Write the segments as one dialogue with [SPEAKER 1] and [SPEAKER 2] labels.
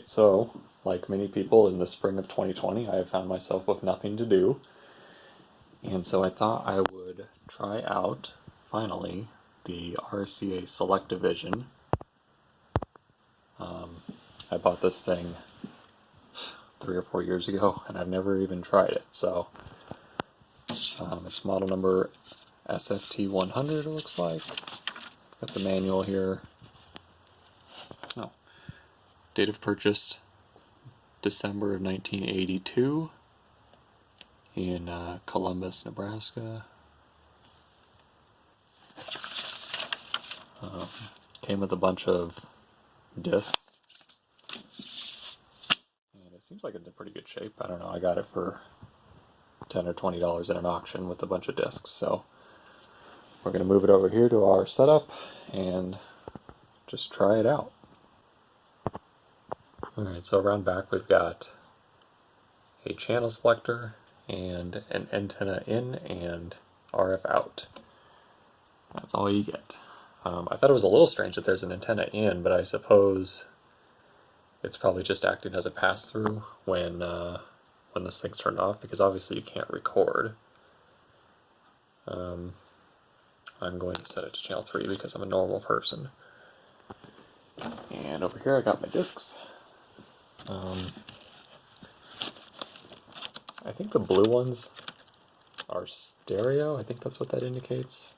[SPEAKER 1] So, like many people in the spring of 2020, I have found myself with nothing to do. And so I thought I would try out, finally, the RCA SelectaVsion. I bought this thing 3 or 4 years ago, and I've never even tried it. So, it's model number SFT100, it looks like. Got the manual here. Oh, date of purchase, December of 1982 in Columbus, Nebraska. Came with a bunch of discs, and it seems like it's in pretty good shape. I don't know, I got it for $10 or $20 at an auction with a bunch of discs, so we're going to move it over here to our setup and just try it out. Alright, so around back we've got a channel selector and an antenna in and RF out. That's all you get. I thought it was a little strange that there's an antenna in, but I suppose it's probably just acting as a pass-through when this thing's turned off, because obviously you can't record. I'm going to set it to channel 3 because I'm a normal person. And over here I got my discs. I think the blue ones are stereo. I think that's what that indicates.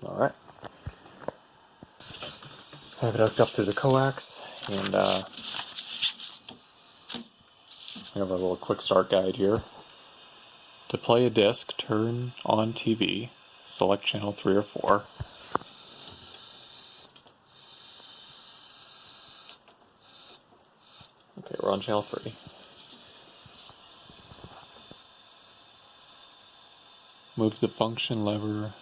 [SPEAKER 1] Alright. I have it hooked up through the coax, and I have a little quick start guide here. To play a disc, turn on TV, select channel 3 or 4. Okay, we're on channel 3. Move the function lever.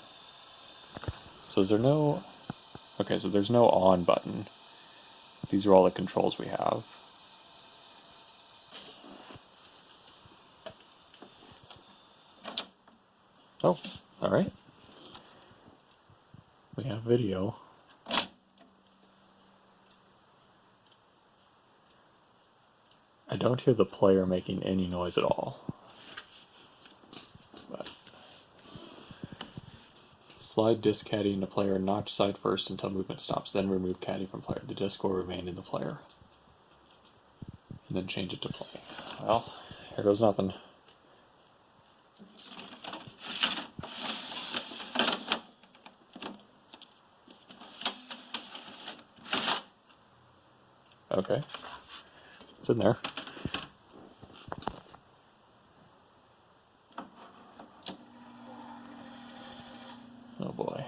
[SPEAKER 1] So is there no... Okay, so there's no on button. These are all the controls we have. Oh, alright. We have video. I don't hear the player making any noise at all. But slide disc caddy into player knocked side first until movement stops, then remove caddy from player. The disc will remain in the player. And then change it to play. Well, here goes nothing. Okay. It's in there. Oh boy.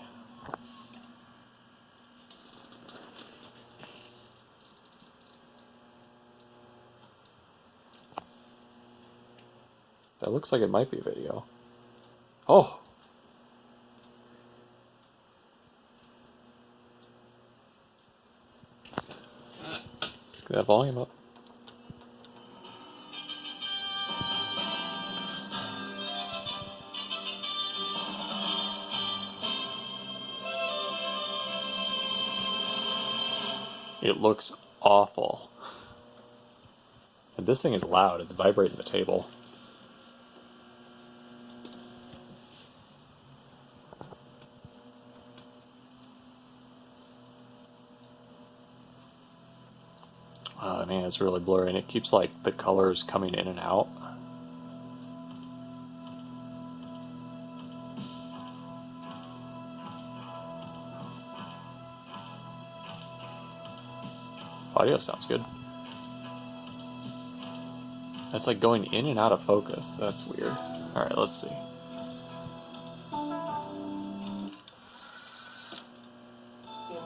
[SPEAKER 1] That looks like it might be video. Oh! Let's get that volume up. It looks awful. And this thing is loud, it's vibrating the table. Oh man, it's really blurry, and it keeps like the colors coming in and out. Audio sounds good. That's like going in and out of focus. That's weird. Alright, let's see.
[SPEAKER 2] In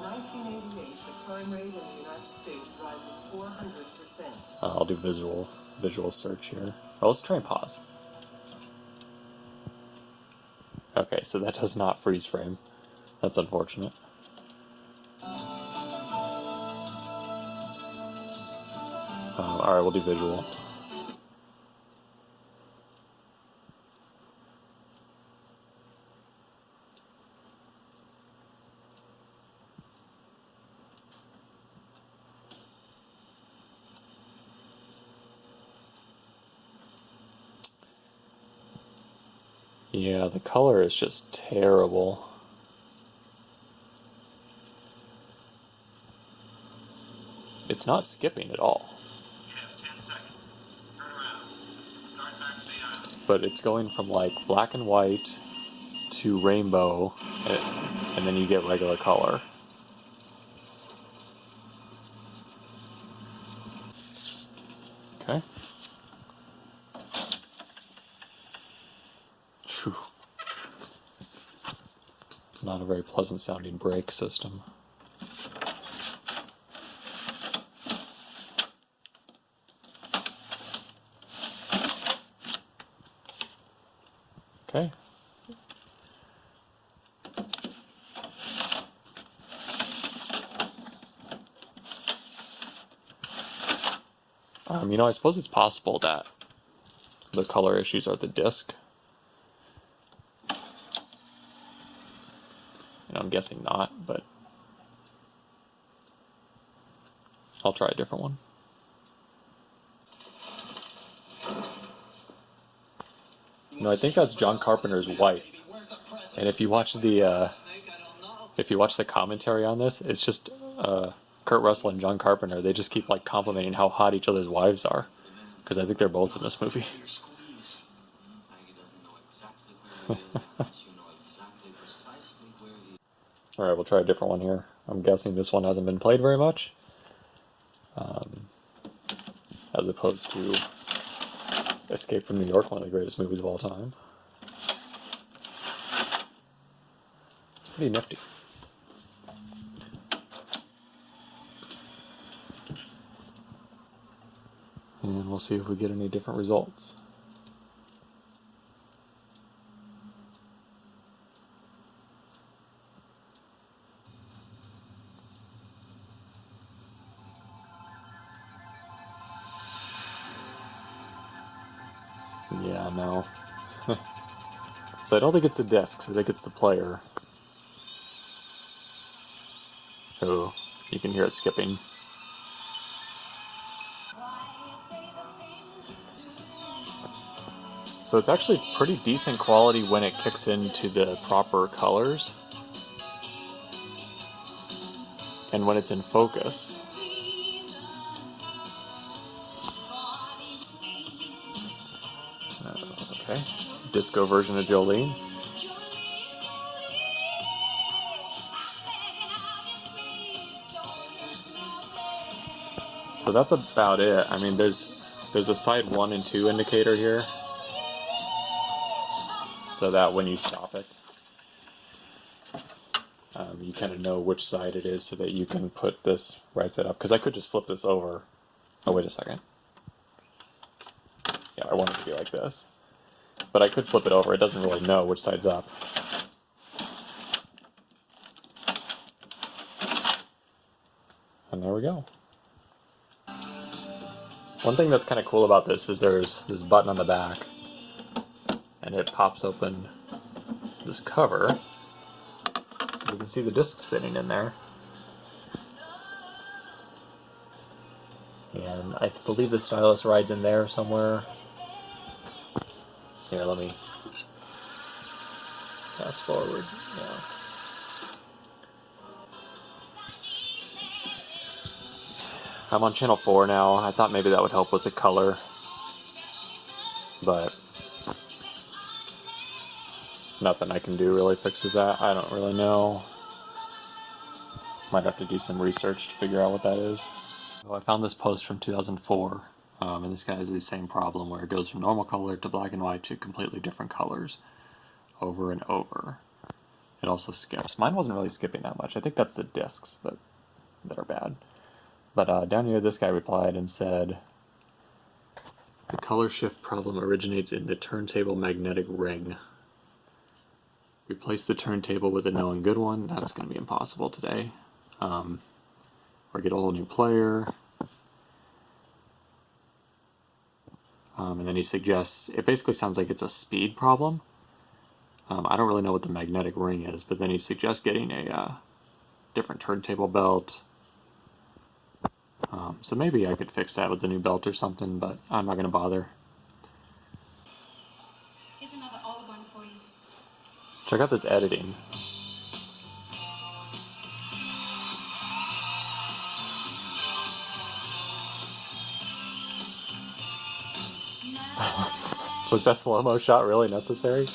[SPEAKER 2] 1988, the crime rate in the United States rises 400%.
[SPEAKER 1] I'll do visual search here. Oh, let's try and pause. Okay, so that does not freeze frame. That's unfortunate. Alright, we'll do visual. Yeah, the color is just terrible. It's not skipping at all. But it's going from like black and white to rainbow, and then you get regular color. Okay. Phew. Not a very pleasant sounding brake system. Okay. You know, I suppose it's possible that the color issues are the disc. You know, I'm guessing not, but I'll try a different one. No, I think that's John Carpenter's wife. And if you watch the commentary on this, it's just Kurt Russell and John Carpenter. They just keep like complimenting how hot each other's wives are, because I think they're both in this movie. All right, we'll try a different one here. I'm guessing this one hasn't been played very much, as opposed to Escape from New York, one of the greatest movies of all time. It's pretty nifty. And we'll see if we get any different results. Yeah, no. So I don't think it's the discs, I think it's the player. Oh, you can hear it skipping. So it's actually pretty decent quality when it kicks into the proper colors. And when it's in focus. Okay, disco version of Jolene. So that's about it. I mean, there's a side 1 and 2 indicator here, so that when you stop it, you kind of know which side it is, so that you can put this right side up. Because I could just flip this over. Oh, wait a second. Yeah, I want it to be like this. But I could flip it over. It doesn't really know which side's up. And there we go. One thing that's kind of cool about this is there's this button on the back, and it pops open this cover, so you can see the disc spinning in there. And I believe the stylus rides in there somewhere. Here, let me fast forward. Yeah. I'm on channel 4 now. I thought maybe that would help with the color, but nothing I can do really fixes that. I don't really know. Might have to do some research to figure out what that is. So I found this post from 2004, and this guy has the same problem where it goes from normal color to black and white to completely different colors over and over. It also skips. Mine wasn't really skipping that much. I think that's the discs that are bad. But down here, this guy replied and said, the color shift problem originates in the turntable magnetic ring. Replace the turntable with a known good one. That's going to be impossible today. Or get a whole new player. And then he suggests, it basically sounds like it's a speed problem. I don't really know what the magnetic ring is, but then he suggests getting a different turntable belt. So maybe I could fix that with the new belt or something, but I'm not going to bother.
[SPEAKER 3] Here's another old one for you.
[SPEAKER 1] Check out this editing. Was that slow-mo shot really necessary?